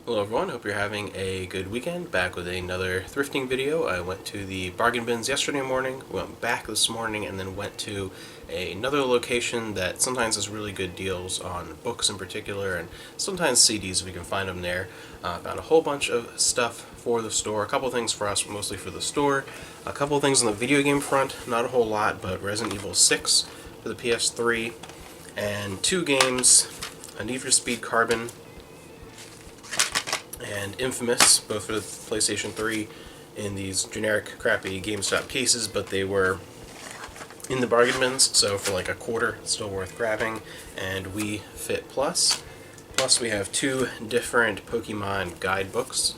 Hello everyone, hope you're having a good weekend. Back with another thrifting video. I went to the bargain bins yesterday morning, went back this morning, and then went to another location that sometimes has really good deals on books in particular, and sometimes CDs if we can find them there. Found a whole bunch of stuff for the store, a couple things for us, mostly for the store, a couple things on the video game front, not a whole lot, but Resident Evil 6 for the PS3, and two games, a Need for Speed Carbon and Infamous, both for the PlayStation 3 in these generic crappy GameStop cases, but they were in the bargain bins, so for like a quarter, it's still worth grabbing. And Wii Fit Plus. Plus we have two different Pokemon guidebooks.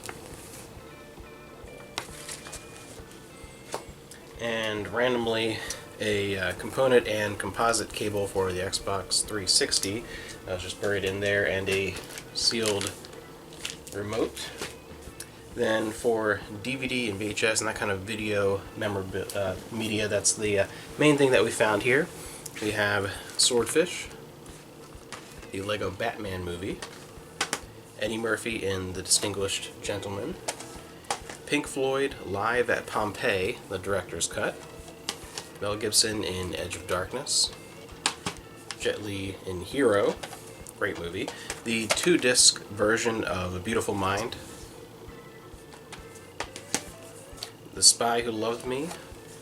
And randomly a component and composite cable for the Xbox 360 that was just buried in there, and a sealed remote. Then for DVD and VHS and that kind of video media, that's the main thing that we found here. We have Swordfish, the Lego Batman movie, Eddie Murphy in The Distinguished Gentleman, Pink Floyd live at Pompeii, the director's cut, Mel Gibson in Edge of Darkness, Jet Li in Hero, great movie, the 2-disc version of A Beautiful Mind, The Spy Who Loved Me,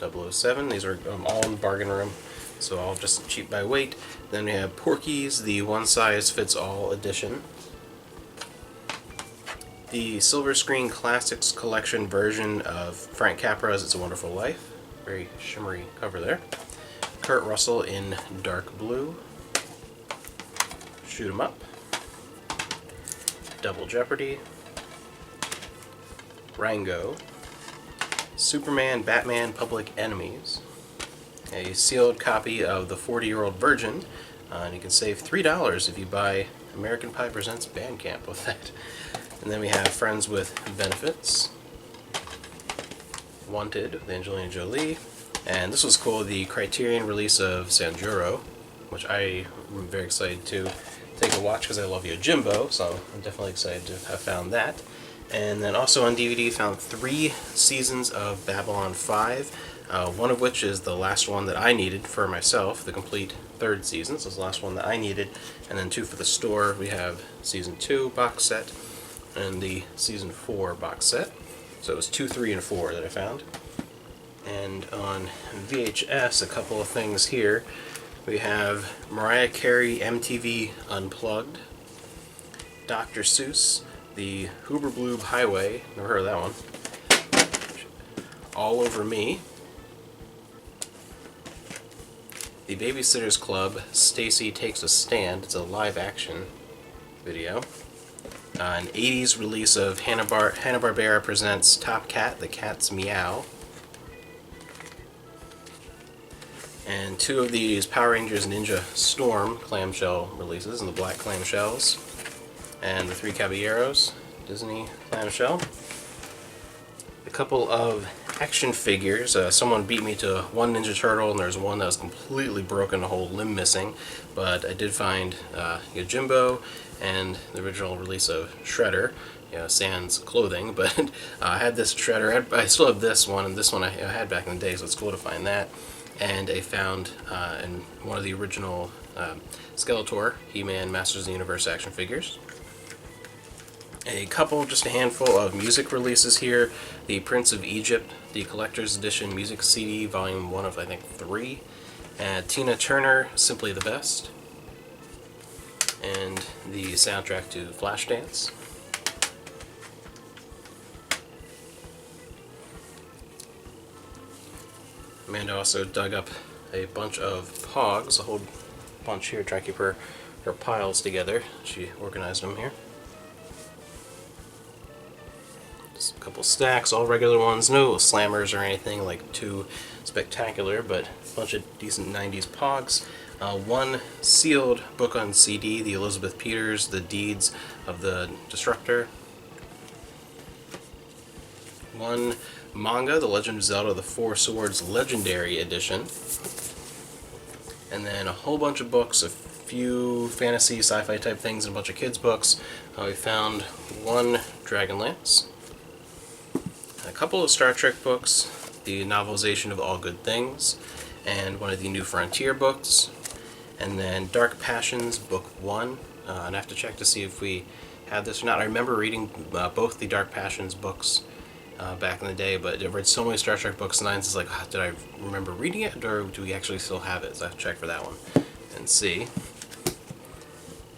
007, these are all in the bargain room, so all just cheap by weight. Then we have Porky's, the one-size-fits-all edition, the Silver Screen Classics Collection version of Frank Capra's It's a Wonderful Life, very shimmery cover there, Kurt Russell in dark blue, Shoot 'em Up, Double Jeopardy, Rango, Superman, Batman, Public Enemies, a sealed copy of The 40-Year-Old Virgin, and you can save $3 if you buy American Pie Presents Bandcamp with that. And then we have Friends with Benefits, Wanted with Angelina Jolie, and this was cool, the Criterion release of Sanjuro, which I am very excited to take a watch because I love Yojimbo, so I'm definitely excited to have found that. And then also on DVD found 3 seasons of Babylon 5, one of which is the last one that I needed for myself, the complete 3rd season, so it's the last one that I needed. And then 2 for the store. We have Season 2 box set and the Season 4 box set. So it was 2, 3, and 4 that I found. And on VHS, a couple of things here. We have Mariah Carey MTV Unplugged, Dr. Seuss, the Hoober Bloob Highway, never heard of that one, All Over Me, the Babysitter's Club, Stacy Takes a Stand, it's a live action video, an 80s release of Hanna-Barbera presents Top Cat, The Cat's Meow, and 2 of these Power Rangers Ninja Storm clamshell releases in the black clamshells, and the 3 Caballeros Disney clamshell. A couple of action figures. Someone beat me to one Ninja Turtle, and there's one that was completely broken, a whole limb missing, but I did find Yojimbo and the original release of Shredder, sans clothing, but I had this Shredder. I still have this one, and this one I had back in the day, so it's cool to find that. And I found in one of the original Skeletor, He-Man, Masters of the Universe action figures. A couple, just a handful of music releases here. The Prince of Egypt, the Collector's Edition Music CD, Volume 1 of, I think, 3. And Tina Turner, Simply the Best. And the soundtrack to Flashdance. Amanda also dug up a bunch of Pogs, a whole bunch here, try to keep her piles together. She organized them here. Just a couple stacks, all regular ones, no slammers or anything like too spectacular, but a bunch of decent 90s Pogs. One sealed book on CD, the Elizabeth Peters, The Deeds of the Destructor. One manga, The Legend of Zelda The Four Swords Legendary Edition. And then a whole bunch of books, few fantasy, sci-fi type things and a bunch of kids' books. We found one Dragonlance, a couple of Star Trek books, the novelization of All Good Things, and one of the New Frontier books, and then Dark Passions, Book 1. And I have to check to see if we had this or not. I remember reading both the Dark Passions books back in the day, but I've read so many Star Trek books and it's like, did I remember reading it, or do we actually still have it? So I have to check for that one and see.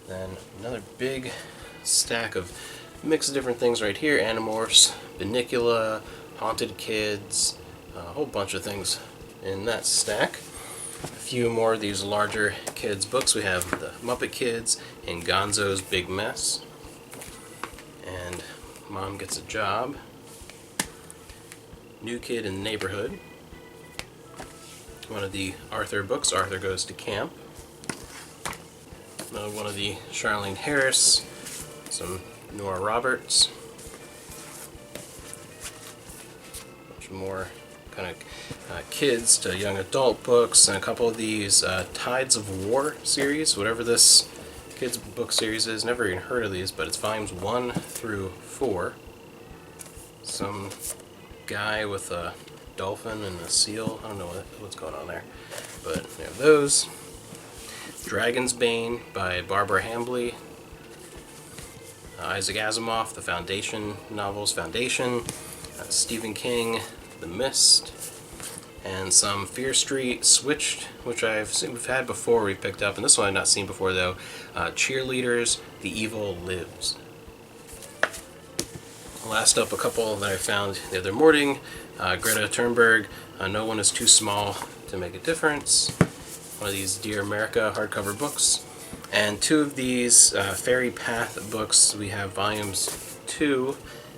Then another big stack of mix of different things right here: Animorphs, Bunnicula, Haunted Kids, a whole bunch of things in that stack. A few more of these larger kids books. We have the Muppet Kids and Gonzo's Big Mess, and Mom Gets a Job, New Kid in the Neighborhood, one of the Arthur books, Arthur Goes to Camp, another one of the Charlene Harris, some Nora Roberts, a bunch more kind of kids to young adult books, and a couple of these Tides of War series, whatever this kids book series is. Never even heard of these, but it's volumes 1 through 4. Some guy with a dolphin and a seal. I don't know what's going on there, but we have those. Dragon's Bane by Barbara Hambly, Isaac Asimov, the Foundation novels, Foundation, Stephen King, The Mist, and some Fear Street Switched, which we've had before, we picked up, and this one I've not seen before though. Cheerleaders, The Evil Lives. Last up, a couple that I found the other morning. Greta Thunberg, No One is Too Small to Make a Difference. One of these Dear America hardcover books. And two of these Fairy Path books. We have volumes 2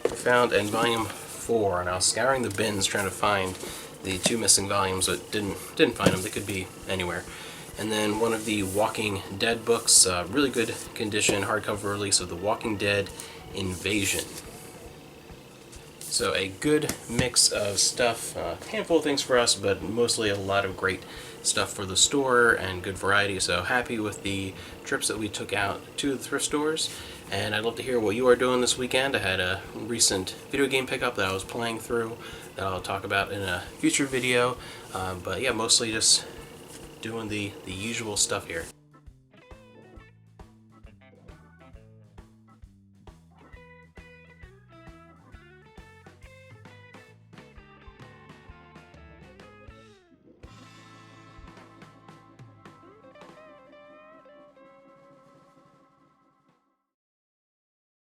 found and volume 4. And I was scouring the bins trying to find the 2 missing volumes, but didn't find them. They could be anywhere. And then one of the Walking Dead books, really good condition hardcover release of The Walking Dead Invasion. So a good mix of stuff, a handful of things for us, but mostly a lot of great stuff for the store and good variety. So happy with the trips that we took out to the thrift stores, and I'd love to hear what you are doing this weekend. I had a recent video game pickup that I was playing through that I'll talk about in a future video, but yeah, mostly just doing the usual stuff here.